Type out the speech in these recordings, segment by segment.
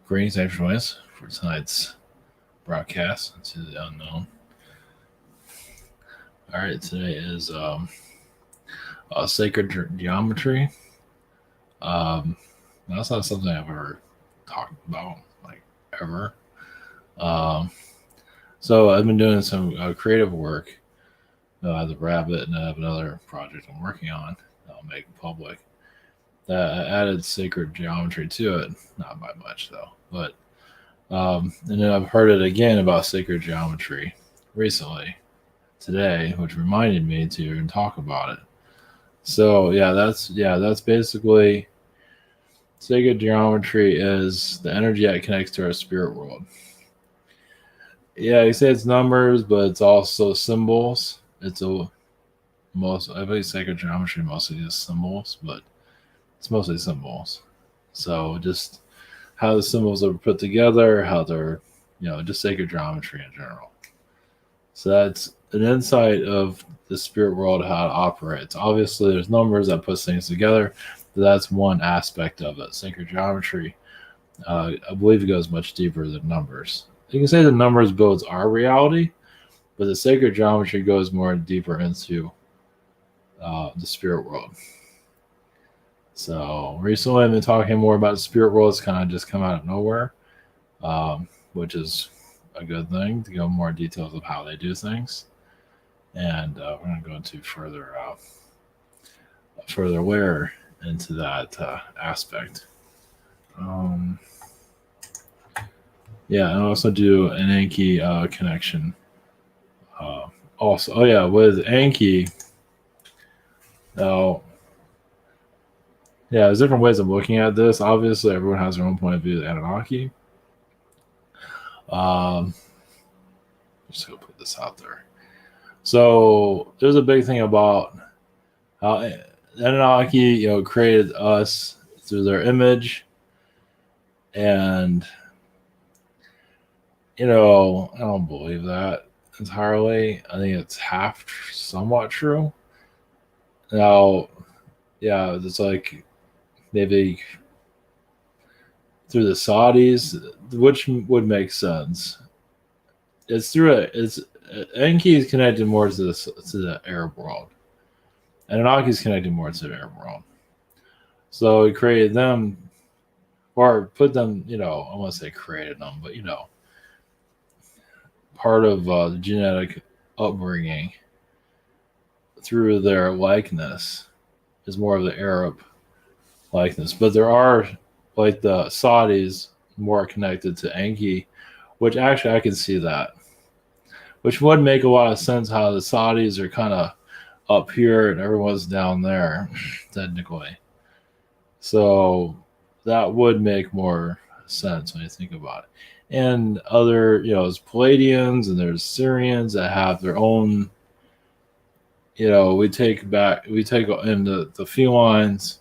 Greetings, thanks for joining us for tonight's broadcast to the unknown. All right, today is sacred geometry. Um, that's not something I've ever talked about, like ever. Um, so I've been doing some creative work. The rabbit, and I have another project I'm working on that I'll make public. That I added sacred geometry to it, not by much though, but and then I've heard it again about sacred geometry recently today, which reminded me to even talk about it. So that's basically sacred geometry is the energy that connects to our spirit world. Yeah, you say it's numbers, but it's also symbols. It's a most I believe sacred geometry mostly is symbols, but it's mostly symbols. So just how the symbols are put together, how they're just sacred geometry in general. So that's an insight of the spirit world, how it operates. Obviously, there's numbers that puts things together, but that's one aspect of it. Sacred geometry, I believe, it goes much deeper than numbers. You can say the numbers builds our reality, but the sacred geometry goes more deeper into the spirit world. So recently, I've been talking more about the spirit world. It's kind of just come out of nowhere, which is a good thing to go more details of how they do things. And we're going to go into further aware into that aspect. Yeah, and also do an Enki connection. Also, oh yeah, with Enki, now, yeah, there's different ways of looking at this. Obviously, everyone has their own point of view of Anunnaki. Just gonna put this out there. So there's a big thing about how Anunnaki, created us through their image, and I don't believe that entirely. I think it's half, somewhat true. Now, yeah, it's like maybe through the Saudis, which would make sense. It's through it. It's Enki is connected more to the Arab world, and Anunnaki is connected more to the Arab world. So he created them, or put them. I want to say created them, but part of the genetic upbringing through their likeness is more of the Arab likeness. But there are, like, the Saudis more connected to Enki, which actually I can see that. Which would make a lot of sense how the Saudis are kind of up here and everyone's down there, technically. So that would make more sense when you think about it. And other, there's Palladians and there's Syrians that have their own, we take in the felines.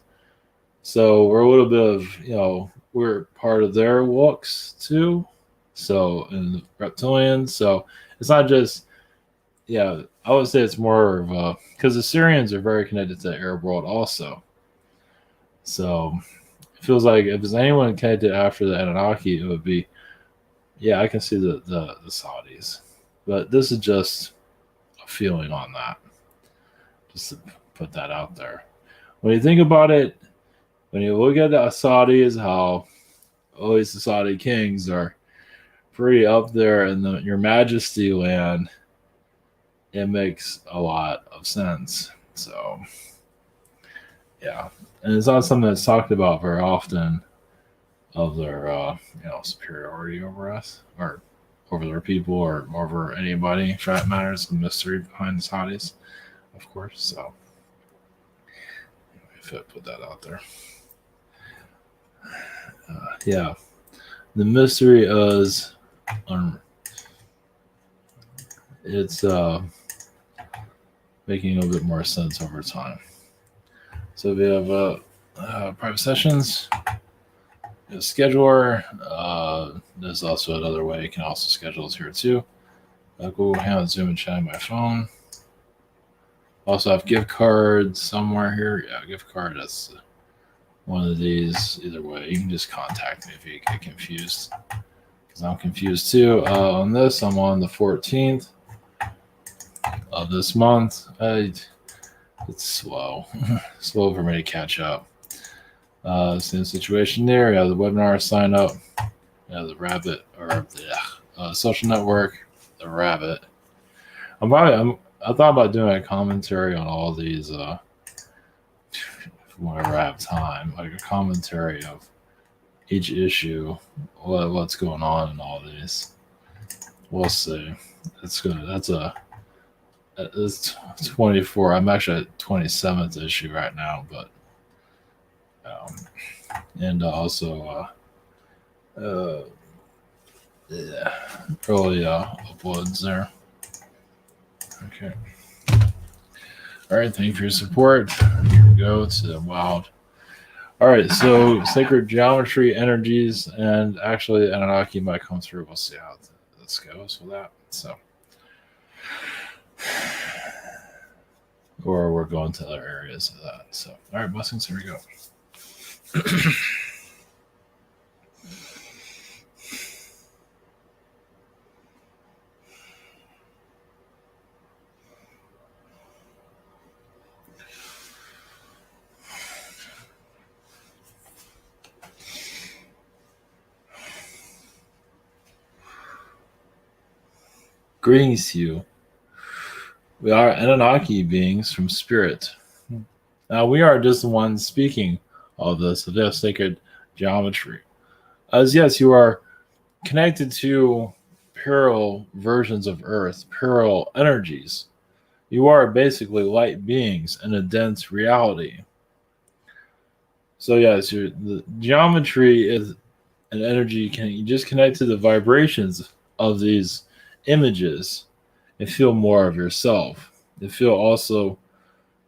So we're a little bit of, we're part of their looks too. So, and reptilians. So it's not just, I would say it's more of because the Syrians are very connected to the Arab world also. So it feels like if there's anyone connected after the Anunnaki, it would be, I can see the Saudis. But this is just a feeling on that. Just to put that out there. When you think about it, when you look at the Saudis, how always the Saudi kings are pretty up there in your majesty land, it makes a lot of sense. So, yeah. And it's not something that's talked about very often of their, superiority over us or over their people or over anybody, for that matter. It's the mystery behind the Saudis, of course. So, if I put that out there. The mystery is it's making a little bit more sense over time. So we have private sessions, a scheduler. There's also another way you can also schedule it here too. Google Hangout, Zoom, and chat on my phone. Also have gift cards somewhere here. Yeah, gift card. That's one of these. Either way, you can just contact me if you get confused, because I'm confused too. On this, I'm on the 14th of this month. It's slow, slow for me to catch up. Same situation there. You have the webinar sign up. You have the rabbit or the social network, the rabbit. I thought about doing a commentary on all these. Whenever I have time, like a commentary of each issue, what's going on in all these. We'll see. It's good. It's 24. I'm actually at 27th issue right now, but and also yeah, early uploads there. Okay. All right. Thank you for your support. Here we go. It's wild. All right. So sacred geometry, energies, and actually Anunnaki might come through. We'll see how this goes with that. So, or we're going to other areas of that. So, all right. Blessings. Here we go. Greetings to you. We are Anunnaki beings from spirit. Now, we are just the ones speaking all this, of this sacred geometry. As yes, you are connected to parallel versions of Earth, parallel energies. You are basically light beings in a dense reality. So yes, the geometry is an energy. You just connect to the vibrations of these images and feel more of yourself. You feel also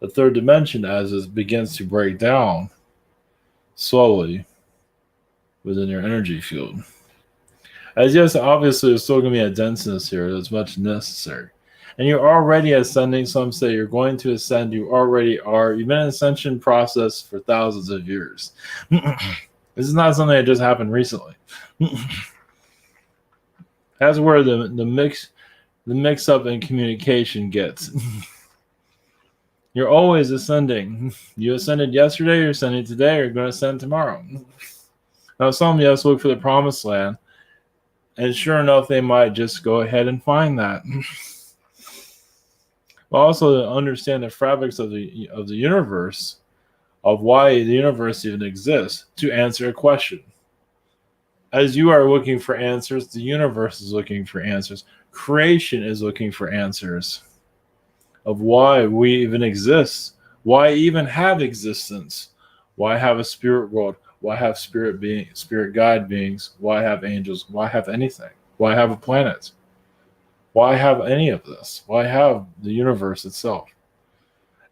the third dimension as it begins to break down slowly within your energy field. As yes, obviously there's still going to be a denseness here that's much necessary. And you're already ascending. Some say you're going to ascend. You already are. You've been in ascension process for thousands of years. This is not something that just happened recently. That's where the mix up in communication gets. You're always ascending. You ascended yesterday, you're ascending today, you're going to ascend tomorrow. Now, some yes look for the promised land, and sure enough, they might just go ahead and find that. But also to understand the fabrics of the universe, of why the universe even exists, to answer a question. As you are looking for answers, the universe is looking for answers. Creation is looking for answers of why we even exist, why even have existence, why have a spirit world, why have spirit guide beings, why have angels, why have anything, why have a planet, why have any of this, why have the universe itself.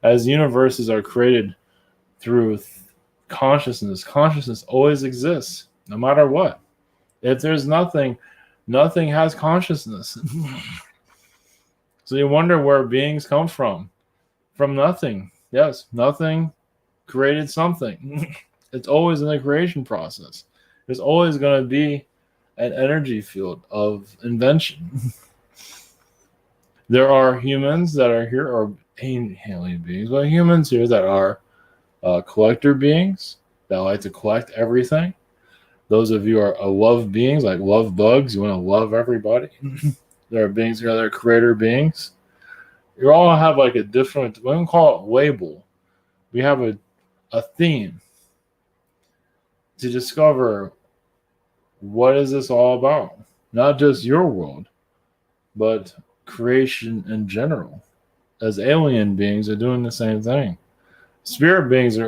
As universes are created through consciousness always exists, no matter what. If there's nothing has consciousness. So you wonder where beings come from. From nothing. Yes, nothing created something. It's always in the creation process. There's always going to be an energy field of invention. There are humans that are here, or alien beings, but humans here that are collector beings that like to collect everything. Those of you are love beings, like love bugs. You want to love everybody. There are beings here that are creator beings. You all have like a different, we don't call it label. We have a theme to discover what is this all about. Not just your world, but creation in general. As alien beings are doing the same thing. Spirit beings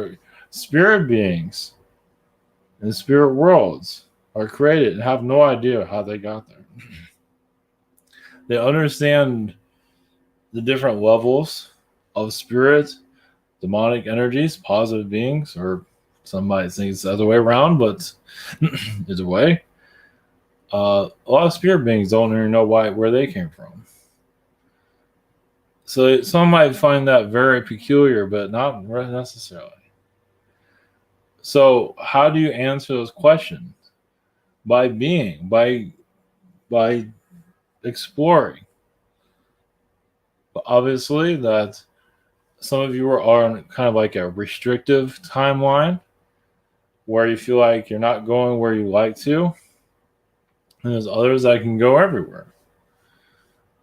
and spirit worlds are created and have no idea how they got there. They understand the different levels of spirit, demonic energies, positive beings, or some might think it's the other way around, but either way, a lot of spirit beings don't even know where they came from. So some might find that very peculiar, but not necessarily. So how do you answer those questions? By being, by exploring. But obviously, that some of you are on kind of like a restrictive timeline where you feel like you're not going where you like to, and there's others that can go everywhere.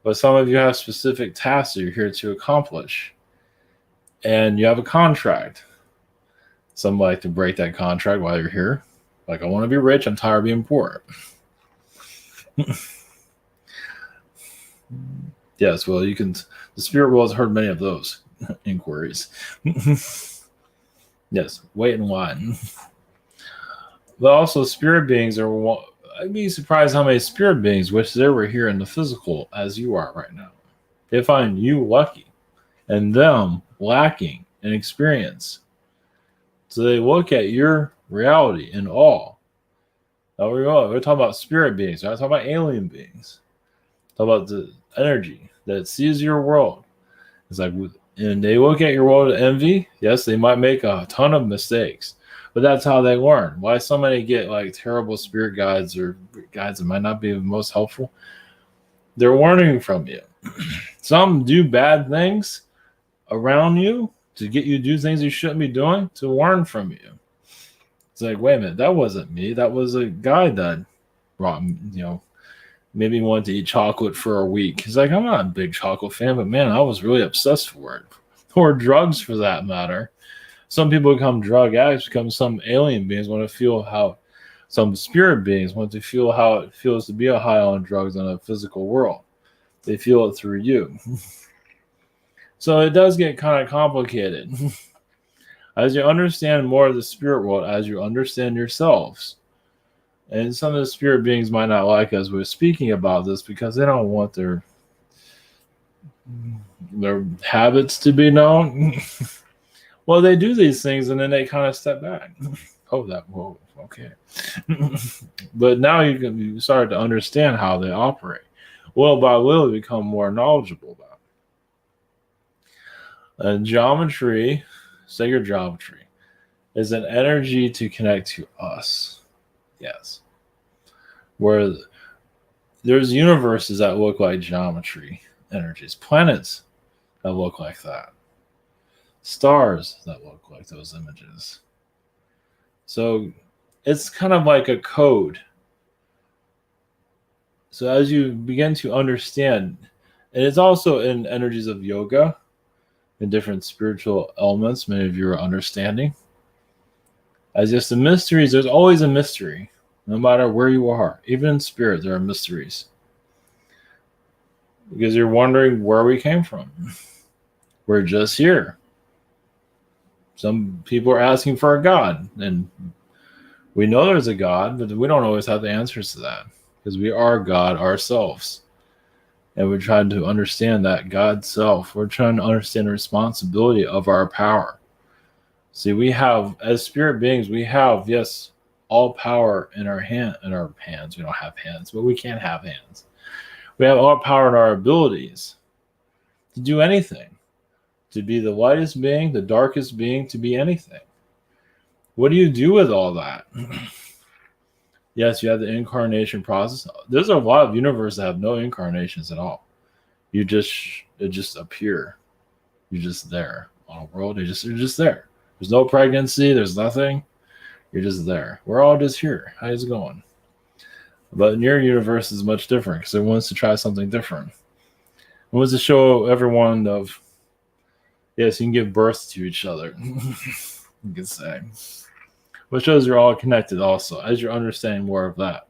But some of you have specific tasks that you're here to accomplish, and you have a contract. Some like to break that contract while you're here. Like, I want to be rich, I'm tired of being poor. Yes, well, you can. The spirit world has heard many of those inquiries. Yes, wait in line. But also, spirit beings are. I'd be surprised how many spirit beings wish they were here in the physical as you are right now. They find you lucky and them lacking in experience. So they look at your reality in awe. Now we're talking about spirit beings. We're not talking about alien beings. Talk about the energy that sees your world. It's like, and they look at your world with envy. Yes, they might make a ton of mistakes, but that's how they learn. Why so many get like terrible spirit guides or guides that might not be the most helpful? They're learning from you. Some do bad things around you to get you to do things you shouldn't be doing to learn from you. It's like, wait a minute, that wasn't me. That was a guide that brought me, maybe wanted to eat chocolate for a week. He's like, I'm not a big chocolate fan, but man, I was really obsessed for it. Or drugs for that matter. Some people become drug addicts, become some alien beings, want to feel how some spirit beings want to feel how it feels to be a high on drugs in a physical world. They feel it through you. So it does get kind of complicated. As you understand more of the spirit world, as you understand yourselves, and some of the spirit beings might not like us we're speaking about this because they don't want their habits to be known. Well, they do these things and then they kind of step back. Whoa, okay. But now you start to understand how they operate. Little by little, you become more knowledgeable about it. And geometry, sacred geometry, is an energy to connect to us. Yes. Where there's universes that look like geometry energies, planets that look like that, stars that look like those images. So it's kind of like a code. So as you begin to understand, and it's also in energies of yoga and different spiritual elements, many of you are understanding. As just the mysteries, there's always a mystery. No matter where you are, even in spirit, there are mysteries. Because you're wondering where we came from. We're just here. Some people are asking for a God, and we know there's a God, but we don't always have the answers to that because we are God ourselves. And we're trying to understand that God self. We're trying to understand the responsibility of our power. See, we have, as spirit beings, we have, yes, all power in our hands. We don't have hands, but we can have hands. We have all power in our abilities to do anything, to be the lightest being, the darkest being, to be anything. What do you do with all that? Yes, you have the incarnation process. There's a lot of universes that have no incarnations at all. It just appear. You're just there on a world. You're just there. There's no pregnancy. There's nothing. You're just there. We're all just here. How's it going? But in your universe is much different because it wants to try something different. It wants to show everyone of, yes, you can give birth to each other. You could say. Which shows you're all connected also, as you're understanding more of that.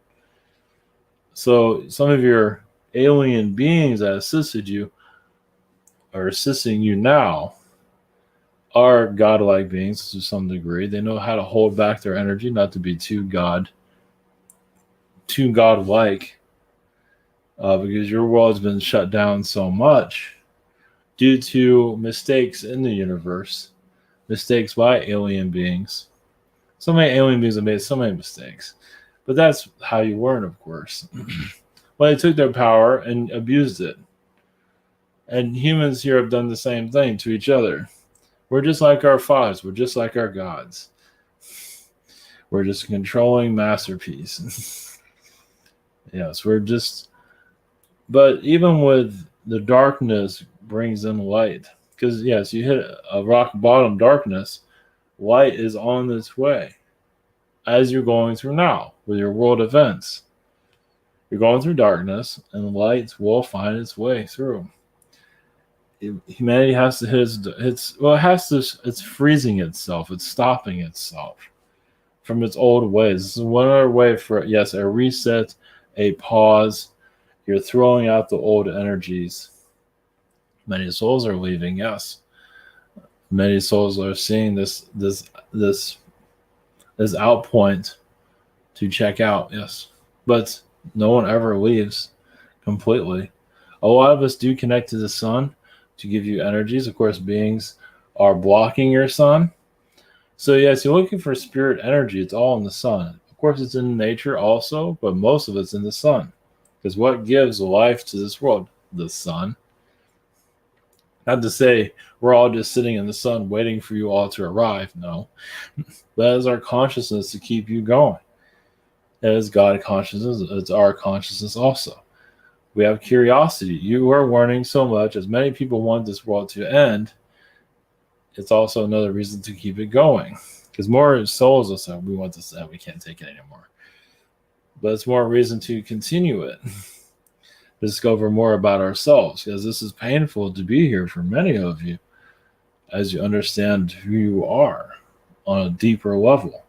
So some of your alien beings that assisted you or assisting you now are godlike beings to some degree. They know how to hold back their energy, not to be too godlike, because your world has been shut down so much due to mistakes in the universe, mistakes by alien beings. So many alien beings have made so many mistakes, but that's how you learn, of course. Well, they took their power and abused it. And humans here have done the same thing to each other. We're just like our fathers. We're just like our gods. We're just a controlling masterpiece. Yes, we're just. But even with the darkness brings in light. Because, yes, you hit a rock bottom darkness, light is on its way as you're going through now with your world events. You're going through darkness, and light will find its way through. Humanity has to hit it's freezing itself, it's stopping itself from its old ways. This is one other way for, yes, a reset, a pause. You're throwing out the old energies. Many souls are leaving, yes. Many souls are seeing this outpoint to check out, yes. But no one ever leaves completely. A lot of us do connect to the sun to give you energies. Of course, beings are blocking your sun. So yes, you're looking for spirit energy. It's all in the sun. Of course, it's in nature also, but most of it's in the sun. Because what gives life to this world? The sun. Not to say we're all just sitting in the sun waiting for you all to arrive. No. That is our consciousness to keep you going. It is God consciousness. It's our consciousness also. We have curiosity. You are learning so much. As many people want this world to end, it's also another reason to keep it going. Because more souls will say, we want this to end. We can't take it anymore. But it's more reason to continue it. Discover more about ourselves. Because this is painful to be here for many of you as you understand who you are on a deeper level.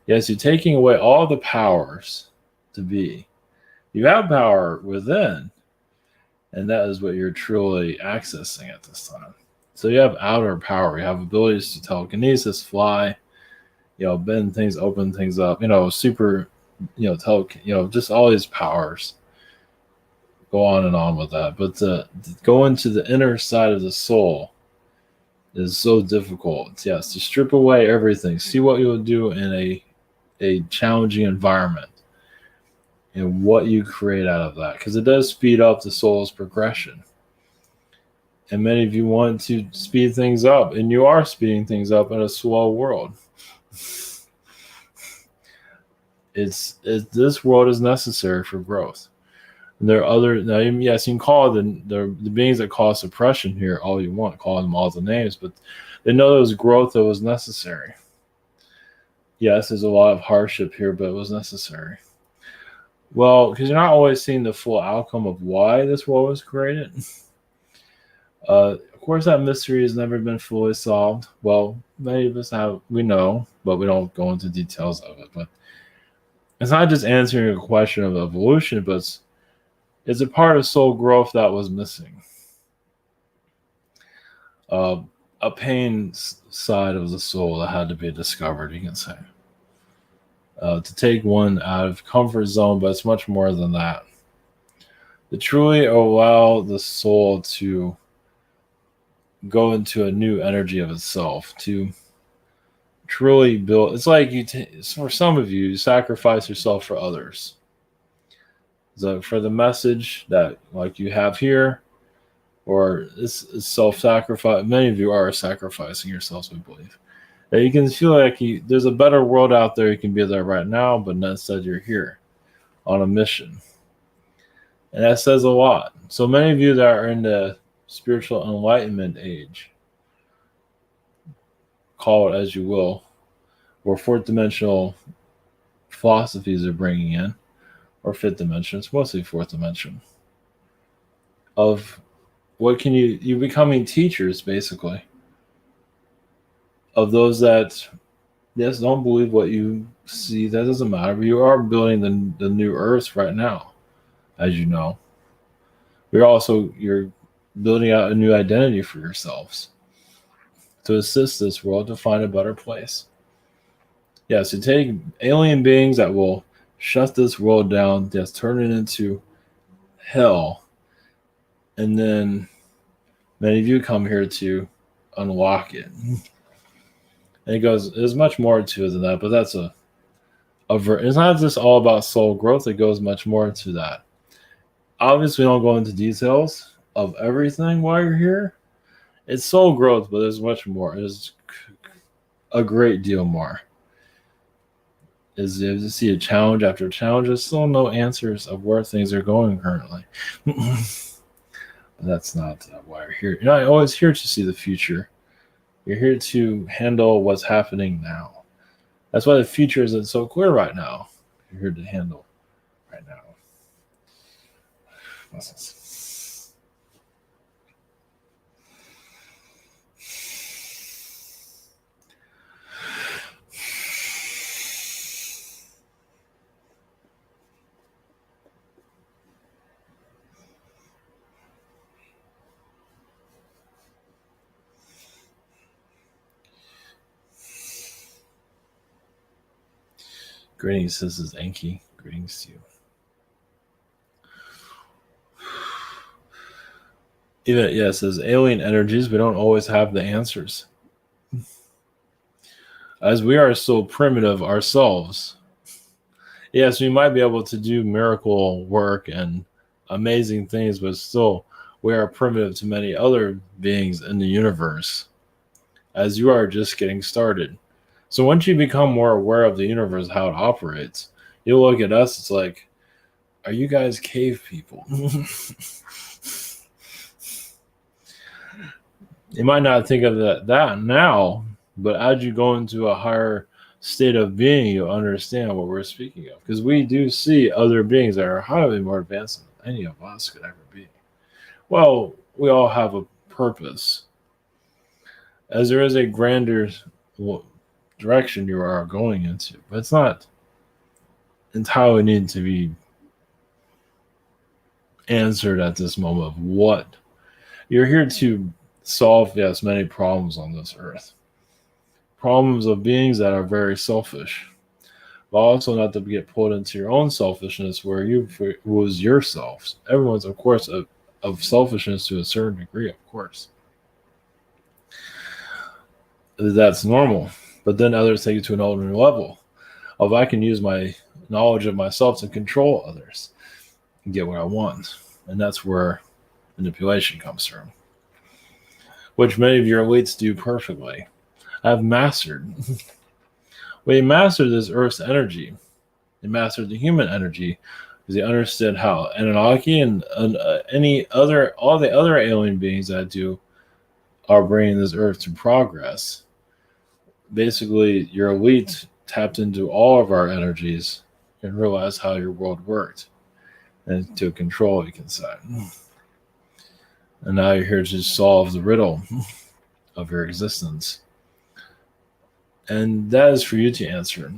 Yes, you're taking away all the powers to be. You have power within, and that is what you're truly accessing at this time. So you have outer power. You have abilities to telekinesis, fly, bend things, open things up, super, just all these powers. Go on and on with that. But to go into the inner side of the soul is so difficult. Yes, to strip away everything. See what you'll do in a challenging environment and what you create out of that. Because it does speed up the soul's progression. And many of you want to speed things up, and you are speeding things up in a slow world. This world is necessary for growth. And there are other, now, yes, you can call the beings that cause suppression here all you want, call them all the names, but they know there was growth that was necessary. Yes, there's a lot of hardship here, but it was necessary. Well, because you're not always seeing the full outcome of why this world was created. Of course, that mystery has never been fully solved. Well, many of us we know, but we don't go into details of it. But it's not just answering a question of evolution, but it's a part of soul growth that was missing. A pain side of the soul that had to be discovered, you can say. To take one out of comfort zone, but it's much more than that. To truly allow the soul to go into a new energy of itself, to truly build. It's like for some of you, you sacrifice yourself for others. So for the message that like you have here, or it's self-sacrifice. Many of you are sacrificing yourselves, we believe. That you can feel like there's a better world out there. You can be there right now, but instead you're here on a mission. And that says a lot. So many of you that are in the spiritual enlightenment age, call it as you will, or fourth dimensional philosophies are bringing in, or fifth dimension, it's mostly fourth dimension, of what can you're becoming teachers, basically, of those that, yes, don't believe what you see. That doesn't matter. You are building the new earth right now, as you know. You're building out a new identity for yourselves to assist this world to find a better place. Yes, to take alien beings that will shut this world down, just turn it into hell, and then many of you come here to unlock it. And it goes, there's much more to it than that, but that's it's not just all about soul growth. It goes much more to that. Obviously, we don't go into details of everything while you're here. It's soul growth, but there's much more. There's a great deal more. is to see a challenge after challenge. There's still no answers of where things are going currently. That's not why we're here. You're not always here to see the future. You're here to handle what's happening now. That's why the future isn't so clear right now. You're here to handle right now. Blessings. Greetings, this is Enki. Greetings to you. Even, yes, as alien energies, we don't always have the answers. As we are so primitive ourselves, yes, we might be able to do miracle work and amazing things, but still, we are primitive to many other beings in the universe, as you are just getting started. So once you become more aware of the universe, how it operates, you'll look at us, it's like, are you guys cave people? You might not think of that now, but as you go into a higher state of being, you'll understand what we're speaking of. Because we do see other beings that are highly more advanced than any of us could ever be. Well, we all have a purpose. As there is a grander direction you are going into, but it's not entirely needed to be answered at this moment of what. You're here to solve, yes, many problems on this earth. Problems of beings that are very selfish, but also not to get pulled into your own selfishness where you was yourselves. Everyone's, of course, of selfishness to a certain degree, of course. That's normal. But then others take it to an older level of I can use my knowledge of myself to control others and get what I want. And that's where manipulation comes from, which many of your elites do perfectly. I've mastered. They mastered this Earth's energy. They mastered the human energy because they understood how Anunnaki and all the other alien beings that do are bringing this Earth to progress. Basically, your elite tapped into all of our energies and realized how your world worked and to control, you can say. And now you're here to solve the riddle of your existence. And that is for you to answer.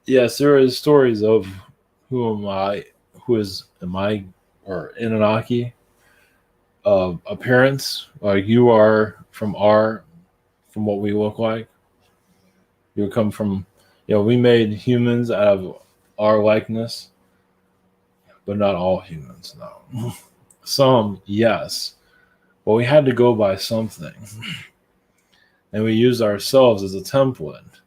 Yes, there is stories of who am I, or Anunnaki appearance, like you are from what we look like. You come from, we made humans out of our likeness, but not all humans, no. Some, yes, but we had to go by something. And we used ourselves as a template.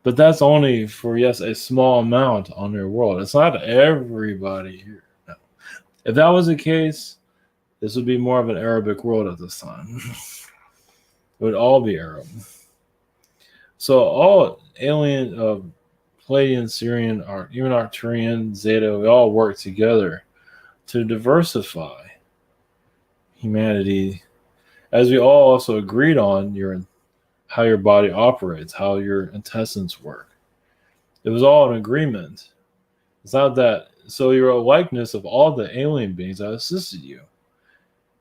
But that's only for, yes, a small amount on your world. It's not everybody here. No. If that was the case, this would be more of an Arabic world at this time. It would all be Arab. So all alien, Palladian, Syrian, or even Arcturian, Zeta, we all work together to diversify humanity, as we all also agreed on how your body operates, how your intestines work. It was all an agreement. It's not that, so you're a likeness of all the alien beings that assisted you,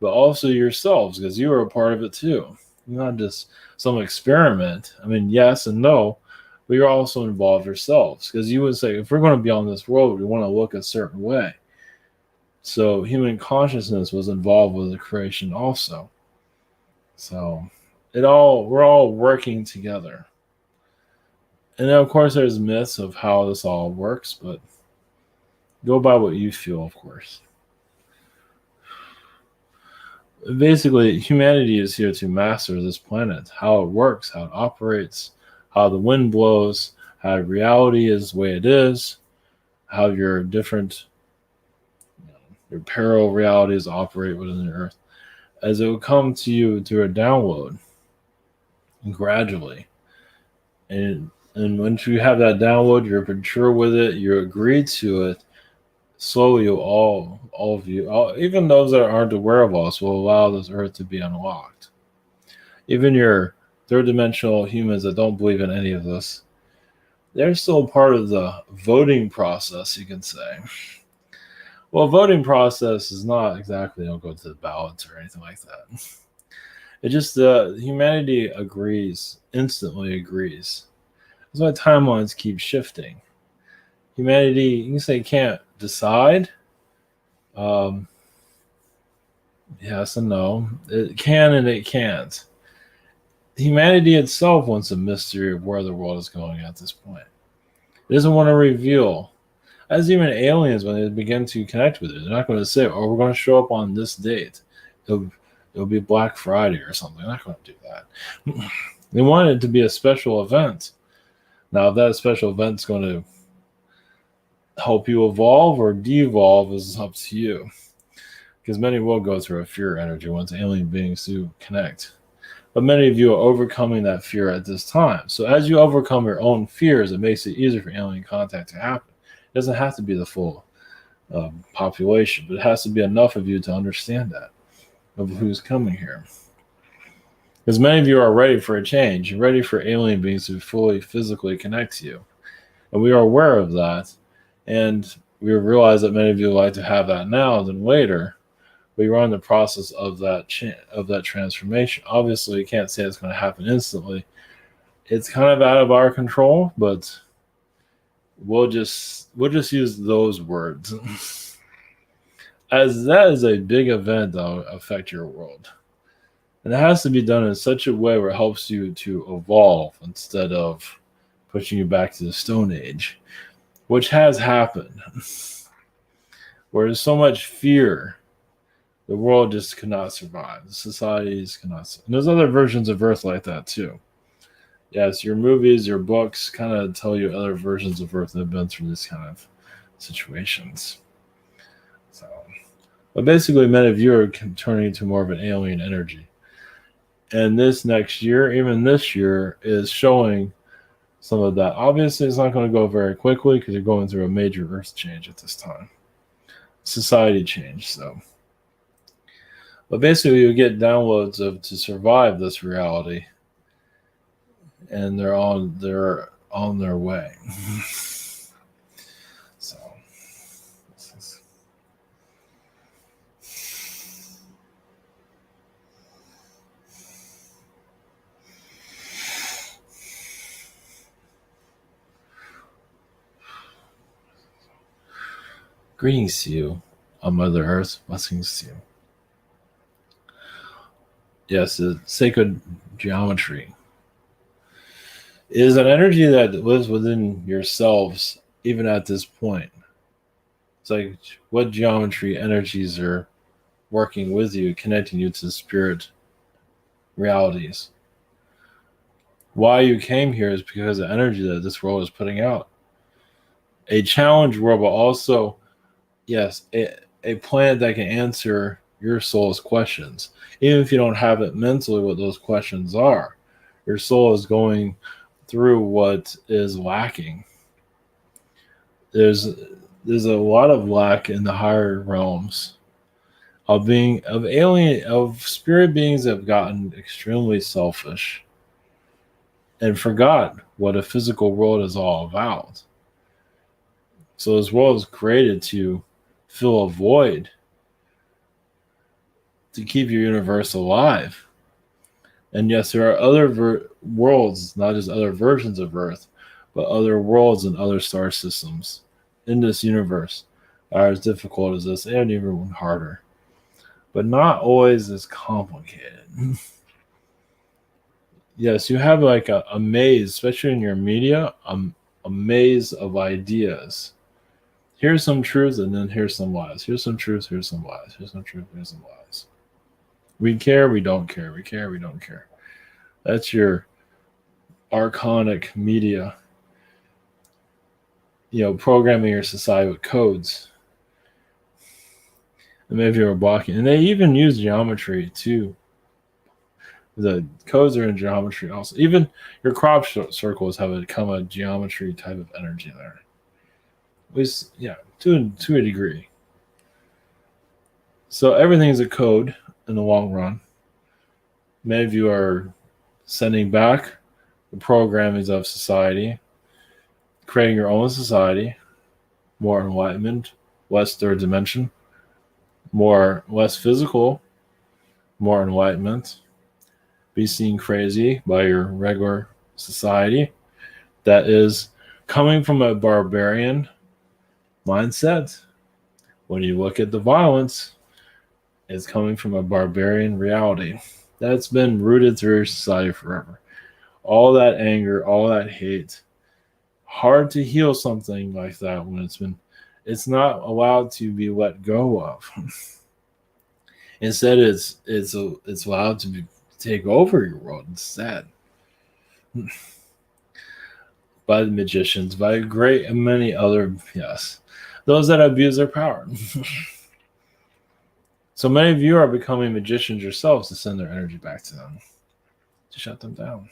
but also yourselves, because you were a part of it too. You're not just some experiment. I mean, yes and no, but you're also involved yourselves, because you would say, if we're going to be on this world, we want to look a certain way. So human consciousness was involved with the creation also. So we're all working together. And then, of course, there's myths of how this all works, but go by what you feel, of course. Basically, humanity is here to master this planet, how it works, how it operates, how the wind blows, how reality is the way it is, how your different your parallel realities operate within the earth, as it will come to you through a download, and gradually. And And once you have that download, you're mature with it, you agree to it, slowly all of you, even those that aren't aware of us, will allow this earth to be unlocked. Even your third dimensional humans that don't believe in any of this, they're still part of the voting process, you can say. Well, voting process is not exactly don't go to the ballots or anything like that. It just humanity agrees, instantly agrees. That's why timelines keep shifting. Humanity, you can say, can't decide. Yes and no. It can and it can't. Humanity itself wants a mystery of where the world is going at this point. It doesn't want to reveal. As even aliens, when they begin to connect with it, they're not going to say, "Oh, we're going to show up on this date. It'll be Black Friday or something." They're not going to do that. They want it to be a special event. Now, if that special event is going to help you evolve or devolve is up to you. Because many will go through a fear energy once alien beings do connect. But many of you are overcoming that fear at this time. So as you overcome your own fears, it makes it easier for alien contact to happen. It doesn't have to be the full population, but it has to be enough of you to understand that, of who's coming here. Because many of you are ready for a change. You're ready for alien beings to fully physically connect to you. And we are aware of that. And we realize that many of you like to have that now than later. But you're in the process of that transformation. Obviously, you can't say it's going to happen instantly. It's kind of out of our control, but we'll just use those words, as that is a big event that will affect your world, and it has to be done in such a way where it helps you to evolve instead of pushing you back to the Stone Age, which has happened, where there's so much fear. The world just cannot survive. The societies cannot survive. And there's other versions of Earth like that too. Yes, your movies, your books kind of tell you other versions of Earth that have been through this kind of situations. So, but basically, many of you are turning into more of an alien energy. And this next year, even this year, is showing some of that. Obviously, it's not going to go very quickly because you're going through a major Earth change at this time. Society change, so. But basically, you get downloads to survive this reality, and they're on their way. So, greetings to you on Mother Earth. Blessings to you. Yes, the sacred geometry is an energy that lives within yourselves, even at this point. It's like what geometry energies are working with you, connecting you to spirit realities. Why you came here is because of the energy that this world is putting out. A challenge world, but also, yes, a planet that can answer your soul's questions. Even if you don't have it mentally what those questions are, your soul is through what is lacking. There's a lot of lack in the higher realms of spirit beings that have gotten extremely selfish and forgot what a physical world is all about. So this world is created to fill a void, to keep your universe alive. And yes, there are other worlds, not just other versions of Earth, but other worlds and other star systems in this universe are as difficult as this and even harder, but not always as complicated. Yes, you have like a maze, especially in your media, a maze of ideas. Here's some truth, and then here's some lies. Here's some truth, here's some lies. Here's some truth, here's some lies. We care, we don't care. We care, we don't care. That's your archonic media, programming your society with codes. And maybe you're blocking. And they even use geometry to The codes are in geometry also. Even your crop circles have a geometry type of energy there. At least, yeah, to a degree. So everything is a code in the long run. Many of you are sending back the programmings of society, creating your own society, more enlightenment, less third dimension, less physical, more enlightenment, be seen crazy by your regular society that is coming from a barbarian mindset. When you look at the violence, it's coming from a barbarian reality that's been rooted through your society forever. All that anger, all that hate, hard to heal something like that when it's not allowed to be let go of. Instead, it's allowed to take over your world instead. By the magicians, by a great and many other, yes, those that abuse their power. So many of you are becoming magicians yourselves to send their energy back to them, to shut them down.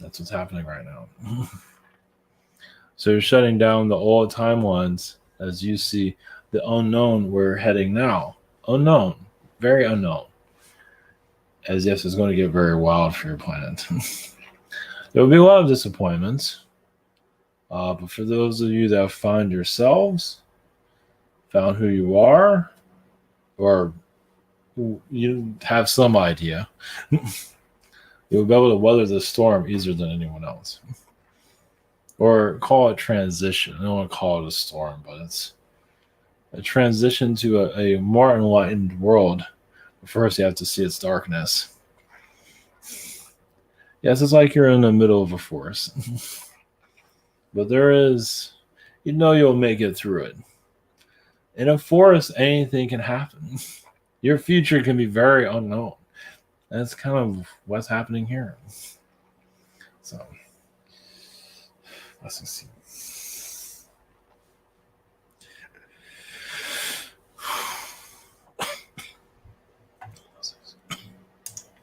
That's what's happening right now. So you're shutting down the old timelines as you see the unknown we're heading now. Unknown, very unknown. As yes, it's going to get very wild for your planet. There will be a lot of disappointments. But for those of you that have found yourselves, found who you are, or you have some idea, you'll be able to weather the storm easier than anyone else. Or call it transition. I don't want to call it a storm, but it's a transition to a more enlightened world. But first, you have to see its darkness. Yes, it's like you're in the middle of a forest. But there is, you'll make it through it. In a forest, anything can happen. Your future can be very unknown. That's kind of what's happening here. So, let's see.